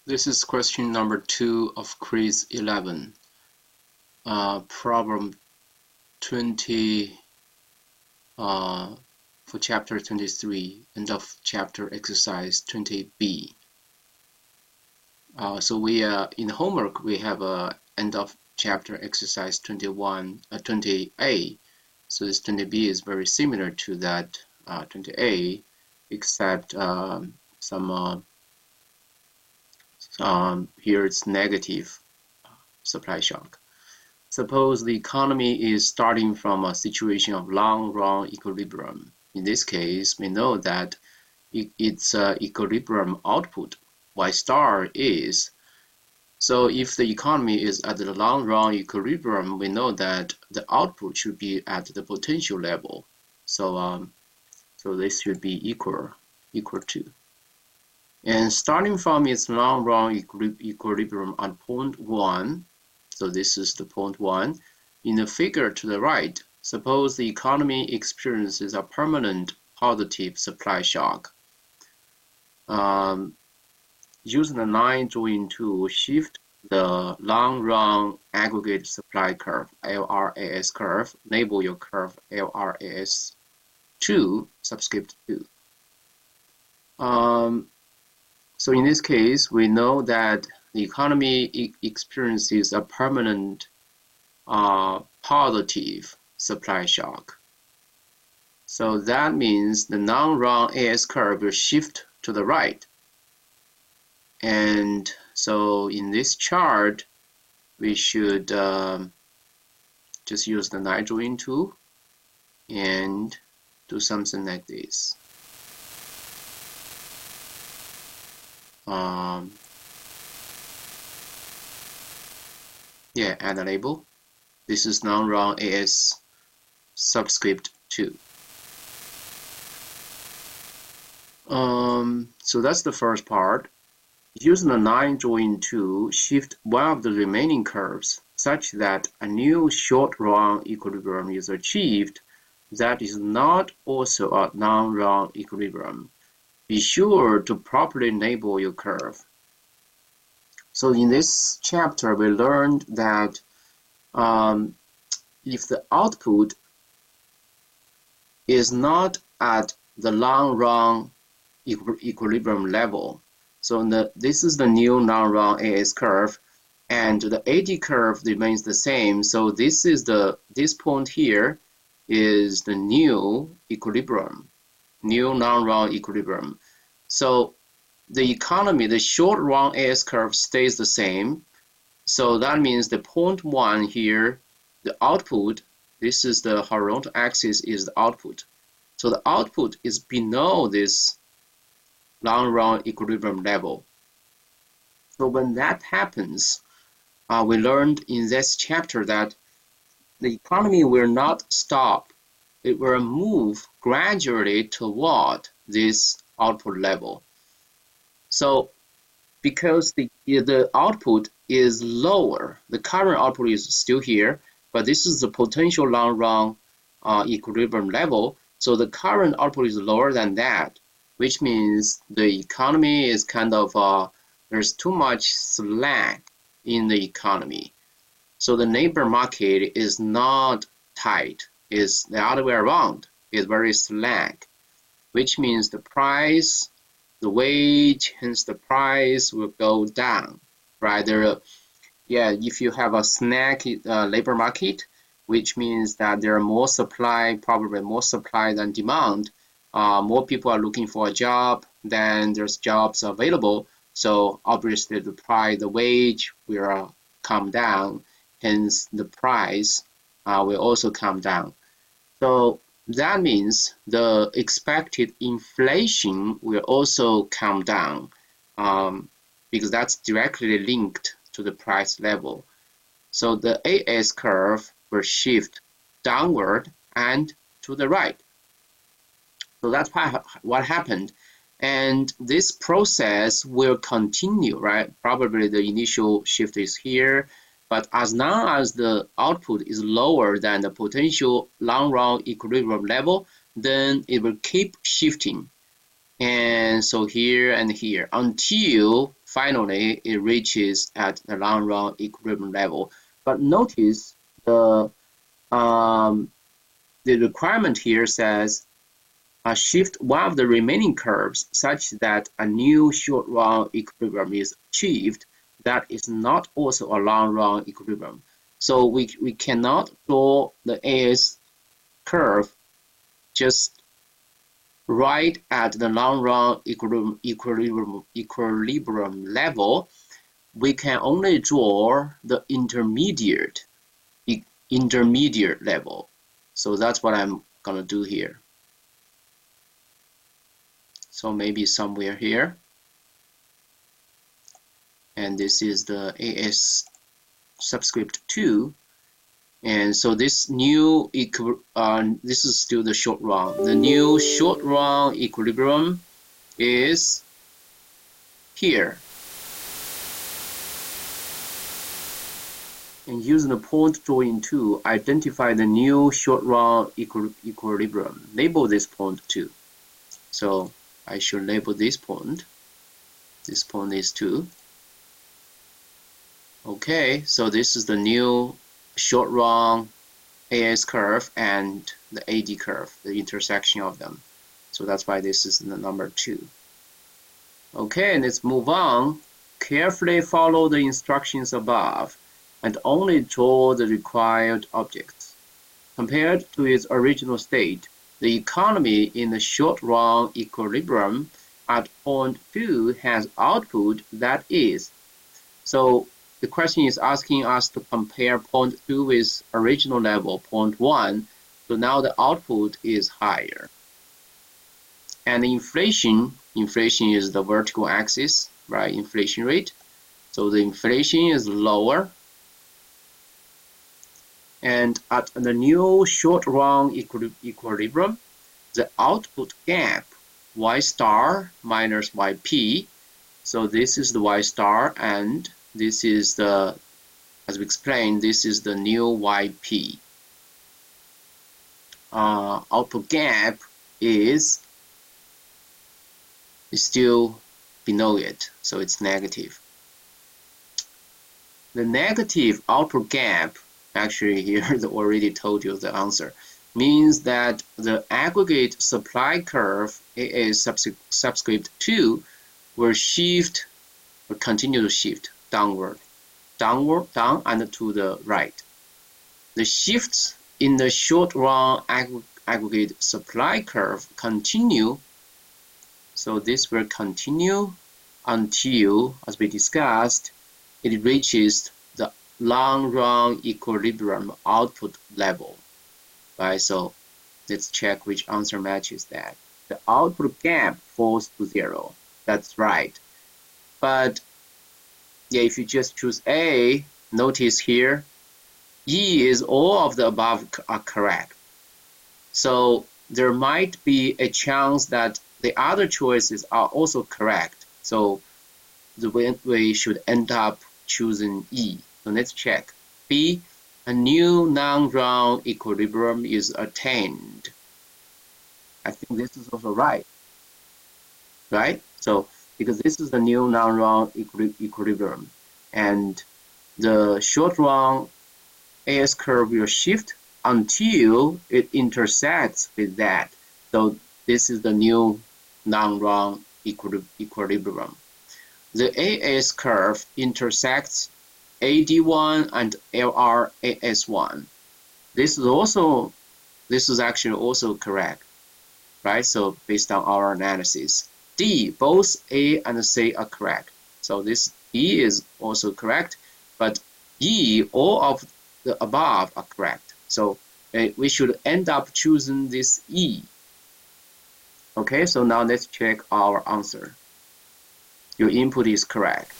This is question number 2 of QZ11. Problem 20 for chapter 23, end of chapter exercise 20B. So we in the homework we have end of chapter exercise 20A. So this 20B is very similar to that 20A, except here it's negative supply shock. Suppose the economy is starting from a situation of long-run equilibrium. In this case, we know that its equilibrium output, Y star, is. So if the economy is at the long-run equilibrium, we know that the output should be at the potential level. So this should be equal to. And starting from its long-run equilibrium at point 1, so this is the point 1, in the figure to the right, suppose the economy experiences a permanent positive supply shock. Using the line drawing tool, shift the long-run aggregate supply curve, LRAS curve, label your curve LRAS2, subscript 2. So in this case, we know that the economy experiences a permanent positive supply shock. So that means the long-run AS curve will shift to the right. And so in this chart, we should just use the line drawing tool and do something like this. Add a label. This is long-run AS subscript 2. So that's the first part. Using the line drawing tool, shift one of the remaining curves such that a new short-run equilibrium is achieved that is not also a long-run equilibrium. Be sure to properly label your curve. So in this chapter, we learned that if the output is not at the long-run equilibrium level, so this is the new long-run AS curve, and the AD curve remains the same. So this point here is the new equilibrium, new long-run equilibrium. So the economy, the short-run AS curve stays the same. So that means the point 1 here, the output, this is the horizontal axis, is the output. So the output is below this long-run equilibrium level. So when that happens, we learned in this chapter that the economy will not stop. It will move gradually toward this output level. So because the output is lower, the current output is still here, but this is the potential long-run equilibrium level. So the current output is lower than that, which means the economy is kind of, there's too much slack in the economy. So the labor market is not tight, it's the other way around, it's very slack, which means the price, the wage, hence the price will go down. Rather, if you have a slack labor market, which means that there are more supply, probably more supply than demand. More people are looking for a job than there's jobs available. So obviously the price, the wage will come down. Hence the price will also come down. So that means the expected inflation will also come down because that's directly linked to the price level. So the AS curve will shift downward and to the right. So that's what happened. And this process will continue, right? Probably the initial shift is here, but as long as the output is lower than the potential long-run equilibrium level, then it will keep shifting. And so here and here until finally it reaches at the long-run equilibrium level. But notice the requirement here says shift one of the remaining curves such that a new short-run equilibrium is achieved that is not also a long-run equilibrium. So we cannot draw the AS curve just right at the long-run equilibrium level. We can only draw the intermediate level. So that's what I'm gonna do here. So maybe somewhere here. And this is the AS subscript 2. And so this new this is still the short run. The new short run equilibrium is here. And using the point drawing tool, identify the new short run equilibrium. Label this point too. So I should label this point. This point is 2. Okay, so this is the new short run AS curve and the AD curve, the intersection of them. So that's why this is the number 2. Okay, let's move on. Carefully follow the instructions above and only draw the required objects. Compared to its original state, the economy in the short run equilibrium at point 2 has output that is. So the question is asking us to compare point 2 with original level, point 1. So now the output is higher. And the inflation is the vertical axis, right? Inflation rate. So the inflation is lower. And at the new short run equilibrium, the output gap y star minus yp. So this is the y star, and this is the, as we explained, this is the new yp. Output gap is still below it, so it's negative. The negative output gap, actually here they already told you the answer, means that the aggregate supply curve AS subscript 2 will continue to shift down and to the right. The shifts in the short run aggregate supply curve continue. So this will continue until, as we discussed, it reaches the long run equilibrium output level. Right, so let's check which answer matches that. The output gap falls to 0. That's right. But yeah, if you just choose A, notice here, E is all of the above are correct. So there might be a chance that the other choices are also correct. So we should end up choosing E. So let's check. B, a new non-run equilibrium is attained. I think this is also right. Right? So because this is the new non-run equilibrium, and the short run AS curve will shift until it intersects with that. So this is the new non-run equilibrium. The AS curve intersects AD1 and LRAS1. This is actually also correct, right? So based on our analysis, D, both A and C are correct. So this D is also correct, but E, all of the above are correct. So we should end up choosing this E. Okay, so now let's check our answer. Your input is correct.